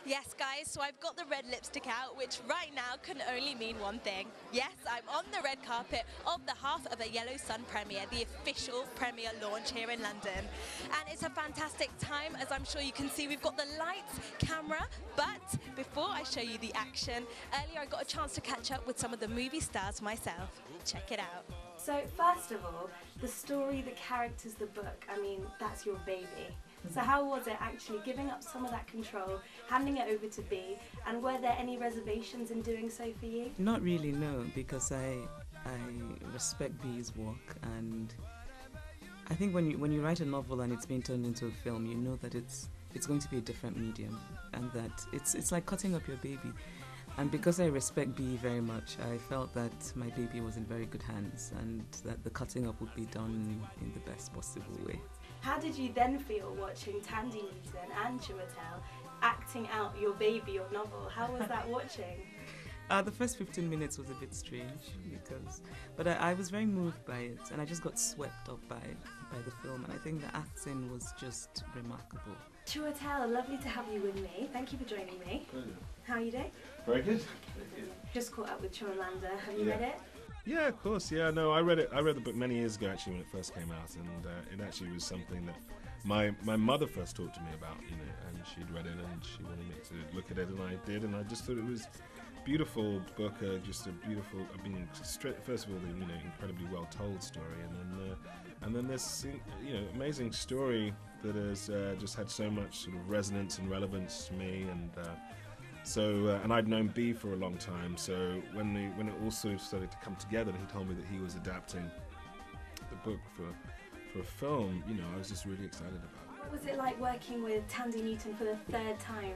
Yes, guys, so I've got the red lipstick out, which right now can only mean one thing. Yes, I'm on the red carpet of the Half of a Yellow Sun premiere, the official premiere launch here in London. And it's a fantastic time, as I'm sure you can see. We've got the lights, camera, but before I show you the action, earlier I got a chance to catch up with some of the movie stars myself. Check it out. So first of all, the story, the characters, the book, I mean, that's your baby. So how was it actually giving up some of that control, handing it over to B, and were there any reservations in doing so for you? Not really, no, because I respect B's work, and I think when you write a novel and it's being turned into a film, you know that it's going to be a different medium, and that it's like cutting up your baby. And because I respect B very much, I felt that my baby was in very good hands and that the cutting up would be done in the best possible way. How did you then feel watching Thandie Newton and Chiwetel acting out your baby, your novel? How was that watching? The first 15 minutes was a bit strange, but I was very moved by it, and I just got swept up by the film, and I think the acting was just remarkable. Chiwetel, lovely to have you with me. Thank you for joining me. Pleasure. How are you doing? Very good. Just caught up with Chimamanda. Have you read it? Yeah, of course. Yeah, no, I read it. I read the book many years ago, actually, when it first came out, and it actually was something that my mother first talked to me about, and she'd read it and she wanted me to look at it, and I did, and I just thought it was a beautiful book, just a beautiful. I mean, first of all, the incredibly well told story, and then this amazing story that has just had so much sort of resonance and relevance to me, and. And I'd known B for a long time, so when it all sort of started to come together and he told me that he was adapting the book for a film, I was just really excited about it. What was it like working with Thandie Newton for the third time?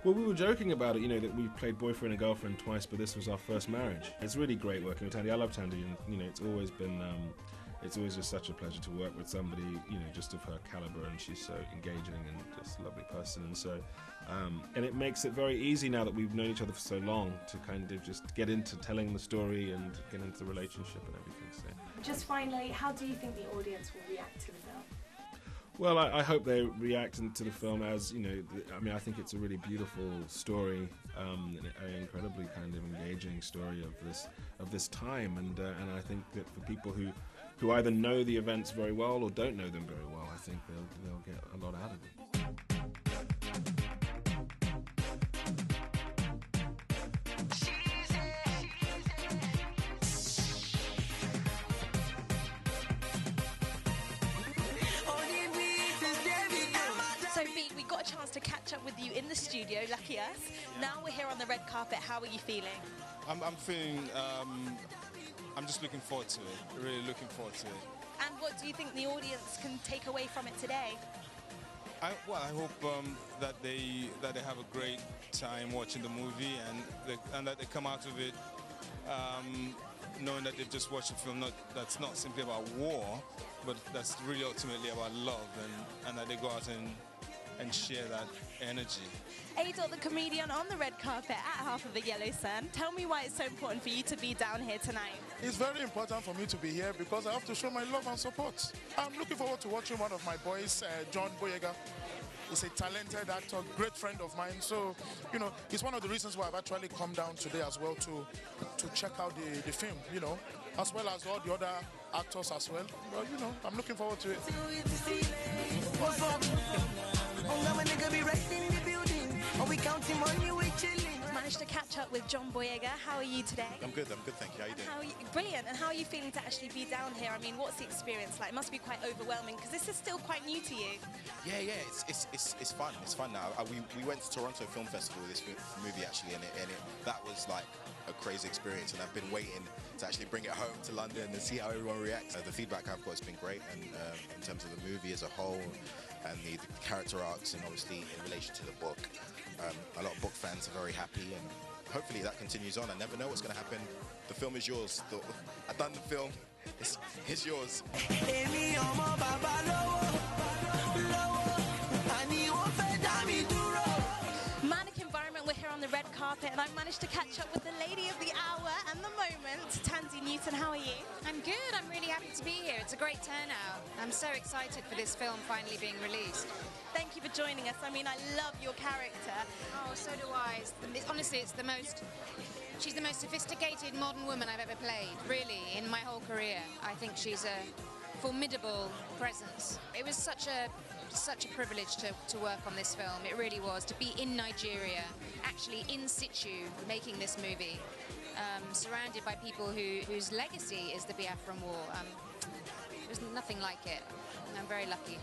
Well, we were joking about it, that we played boyfriend and girlfriend twice, but this was our first marriage. It's really great working with Thandie. I love Thandie, and it's always been it's always just such a pleasure to work with somebody, just of her caliber, and she's so engaging and just a lovely person. And so, and it makes it very easy now that we've known each other for so long to kind of just get into telling the story and get into the relationship and everything. So, just finally, how do you think the audience will react to the film? Well, I hope they react to the film as, I think it's a really beautiful story, an incredibly kind of engaging story of this time, and I think that for people who either know the events very well or don't know them very well, I think they'll get a lot out of it. So B, we got a chance to catch up with you in the studio, lucky us. Now we're here on the red carpet. How are you feeling? I'm feeling. I'm just looking forward to it. Really looking forward to it. And what do you think the audience can take away from it today? I hope that they have a great time watching the movie, and that they come out of it knowing that they've just watched a film that's not simply about war, but that's really ultimately about love, and that they go out and share that energy. Adol, the comedian on the red carpet at Half of a Yellow Sun. Tell me why it's so important for you to be down here tonight. It's very important for me to be here because I have to show my love and support. I'm looking forward to watching one of my boys, John Boyega. He's a talented actor, great friend of mine. So, it's one of the reasons why I've actually come down today as well to check out the film, as well as all the other actors as well. But, I'm looking forward to it. Managed to catch up with John Boyega. How are you today? I'm good, thank you. How are you doing? Brilliant. And how are you feeling to actually be down here? I mean, what's the experience like? It must be quite overwhelming because this is still quite new to you. Yeah, it's fun. It's fun now. We went to Toronto Film Festival with this movie actually, and that was like a crazy experience, and I've been waiting to actually bring it home to London and see how everyone reacts. The feedback I've got has been great, and in terms of the movie as a whole, and the character arcs, and obviously in relation to the book, a lot of book fans are very happy, and hopefully that continues on. I never know what's going to happen. The film is yours. I've done the film. It's yours. Manic environment. We're here on the red carpet carpet, and I've managed to catch up with the lady of the hour and the moment, Thandie Newton. How are you? I'm good. I'm really happy to be here. It's a great turnout. I'm so excited for this film finally being released. Thank you for joining us. I mean, I love your character. Oh, so do I. Honestly, she's the most sophisticated modern woman I've ever played, really, in my whole career. I think she's a formidable presence. It was such a privilege to work on this film. It really was, to be in Nigeria, actually in situ, making this movie, surrounded by people whose legacy is the Biafran War. There's nothing like it. I'm very lucky.